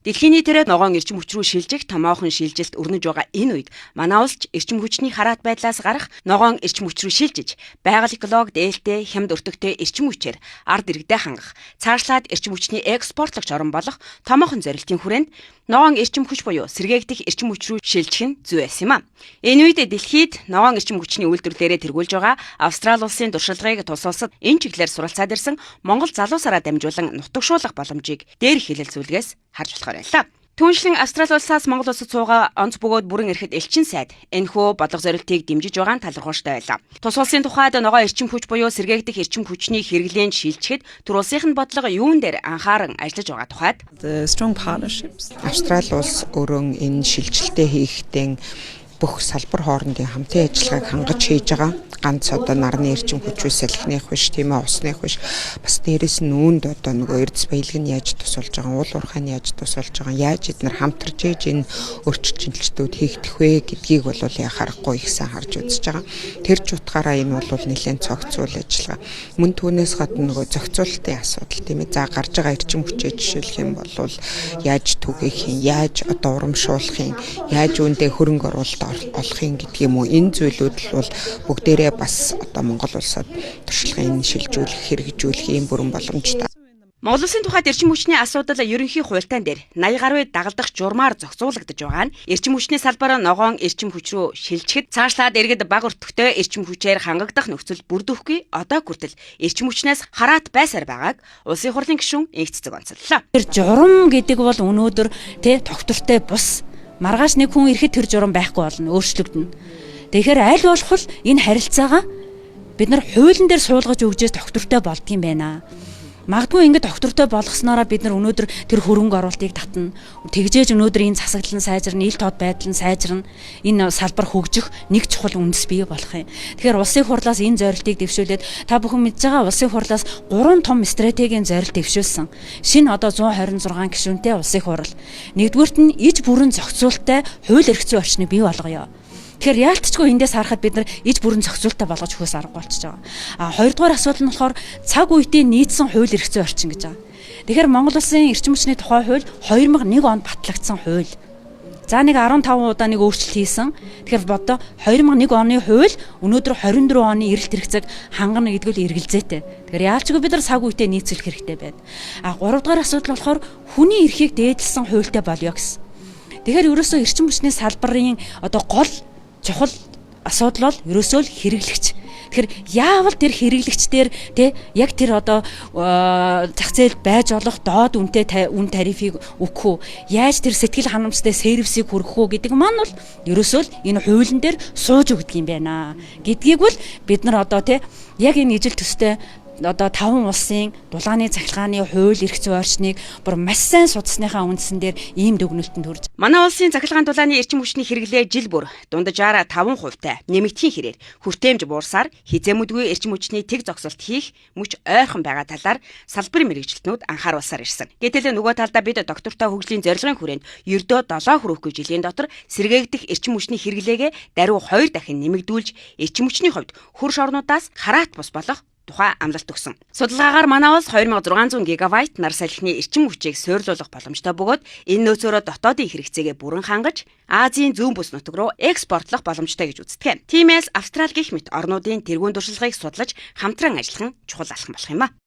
Дэлхийн нийтээр ногоон эрчим хүч рүү шилжих томоохон шилжилт өрнөж байгаа энэ үед манай улс эрчим хүчний хараат байдлаас гарах ногоон эрчим хүч рүү шилжиж байгаль эколог дээлтэй хямд өртөгтэй эрчим хүчээр ард иргэдээ хангах цаашлаад эрчим хүчний экспортлогч орн болох томоохон зорилтын хүрээнд ногоон эрчим хүч буюу сэргээгдэх эрчим хүч рүү шилжих нь зүй байсан юм а. Энэ үед дэлхийд ногоон эрчим хүчний үйлдвэрлэлээр тэргүүлж байгаа Австрали улсын туршлагыг тус улсад энэ чиглэлээр суралцаад ирсэн Монгол залуусаараа дамжуулан нутагшуулах боломжийг дээрх хэлэлцүүлгээс харж болохоор байлаа. Түүнчлэн Австрали улсаас Монгол улсад суугаа онц бөгөөд бүрэн ирэхэд элчин сайд энэхүү бодлого зорилтыг дэмжиж байгаа нь талархууштай байлаа. Тус улсын тухайд ногоон эрчим хүч буюу сэргээгдэх эрчим хүчний хэрэглээнд шилжихэд төр улсын бодлого юун дээр анхааран ажиллаж байгаа тухайд Австрали улс өөрөө энэ шилжилтээ хийхдээ бүх салбар хоорондын хамтын ажиллагааг хангаж хийж байгаа. Ганц одоо нарны эрчим хүчээс салхиных биш, тийм ээ, усных биш. Бас дээрэс нь үүнд одоо нөгөө эрдэс баялаг нь яаж тусалж байгаа, уул уурхай нь яаж тусалж байгаа, яаж эднэр хамтарч ээж энэ өөрчлөлтүүд хийгдэх вэ гэдгийг бол яхаарахгүй ихсэн харж үзэж байгаа. Тэр ч утгаараа энэ бол нэлээд цогцуул ажиллагаа. Мөн түүнээс гадна нөгөө зохицуулалтын асуудал, тийм ээ. За гарч байгаа эрчим хүчээ жишээлх юм бол яаж түгээх юм, яаж одоо урамшуулах юм, яаж үүндээ хөрөнгө оруулалт олох юм гэдг юм уу. Энэ зүйлүүд бол бүгдээрээ бас одоо Монгол улсад туршлагын шилжүүлэх, хэрэгжүүлэх юм бүрэн боломжтой. Монгол улсын тухайд эрчим хүчний асуудал ерөнхий хуультай дээр 80 гаруй дагалдах журмаар зохицуулагдж байгаа нь эрчим хүчний салбараа ногоон эрчим хүч рүү шилжихэд цаашлаад иргэд бага өртөгтэй эрчим хүчээр хангагдах нөхцөл бүрдүүлэхгүй одоо хүртэл эрчим хүчнээс хараат байсаар байгааг улсын хурлын гишүүн Игцэцэг онцоллоо. Тэр журам гэдэг бол өнөөдөр доктортой бус маргааш нэг хүн ирэхэд тэр журам байхгүй болно, өөрчлөгдөнө. Тэгэхээр аль болох энэ харилцаагаа бид нар хуулийн дээр суулгаж өгчээс доктортой болдгийм байна. Магадгүй ингэ доктортой болгоснороо бид нар өнөөдөр тэр хөрөнгө оруулалтыг татна. Тэгжээж өнөөдөр энэ засаглал нь сайжирна, ил тод байдал нь сайжирна. Энэ салбар хөгжих нэг чухал үндэс бий болох юм. Тэгэхээр улсын хурлаас энэ зорилтыг дэвшүүлээд та бүхэн мэдж байгаа улсын хурлаас 3 том стратегийн зорилт дэвшүүлсэн. Шинэ одоо 126 гишүүнтэй улсын хурал. Нэгдүгürt нь иж бүрэн зохицуулалттай хууль эрх зүйн орчныг бий болгоё. Тэгэхээр яалтчгүй эндээс харахад бид нар иж бүрэн зохицуулалтаа болгож өгөхөөс аргагүй болчихж байгаа. Хоёрдугаар асуудал нь болохоор цаг үеийн нийцсэн хууль эрх зүйн орчин гэж байгаа. Тэгэхээр Монгол улсын эрчим хүчний тухай хууль 2001 онд батлагдсан хууль. За нэг 15 удаа нэг өөрчлөлт хийсэн. Тэгэхээр бодоо 2001 оны хууль өнөөдөр 24 оны эрэлт хэрэгцээг хангана гэдэг нь эргэлзээтэй. Тэгэхээр яалчгүй бид нар цаг үетэй нийцүүлэх хэрэгтэй байна. 3 дахь асуудал болохоор хүний эрхийг дээдлсэн хуультай болёо гэсэн. Тэгэхээр ерөөсөө эрчим хүчний салбарын одоо гол чухал асуудал бол ерөөсөө л хэрэглэгч. Тэгэхээр яавал тэр хэрэглэгчдэр яг тэр одоо зах зээл байж болох доод үнэтэй үн тарифыг өгөх үү? Яаж тэр сэтгэл ханамжтай сервисийг хүргэх үү гэдэг маань бол ерөөсөө л энэ хуулийн дээр сууж өгдөг юм байна. Гэдгийг бол бид нар одоо яг энэ ижил төстэй одоо 5 улсын дулааны цахилгааны хууль эрх зүйн орчныг бүр маш сайн судасныхаа үндсэн дээр ийм дүгнэлтэнд хүрж. Манай улсын цахилгаан дулааны эрчим хүчний хэрэглээ жил бүр дунджаараа 5% нэмэгдэхийн хэрээр хүртээмж буурсаар хизээмүдгүй эрчим хүчний тэг зогсолт хийх мөч ойрхон байгаа талаар салбарын мэргэжилтнүүд анхааруулсаар ирсэн. Гэтэл нөгөө талдаа бид доктортой хөгжлийн зорилгын хүрээнд ердөө 7 хүрэхгүй жилийн дотор сэргээгдэх эрчим хүчний хэрэглээгээ даруй 2 дахин нэмэгдүүлж эрчим хүчний хувьд хөрш орнуудаас хараат бус болох тухай амлалт өгсөн. Судалгаагаар манай улс 2600 гигабайт нар салхины эрчим хүчийг суйрлуулах боломжтой бөгөөд энэ нөөцөөрөө дотоодын хэрэгцээгээ бүрэн хангаж Азийн зүүн бүс нутаг руу экспортлох боломжтой гэж үздэг. Тиймээс Австрали гэх мэт орнуудын тэргуун туршлагыг судлаж хамтран ажиллах нь чухал алхам болох юм а.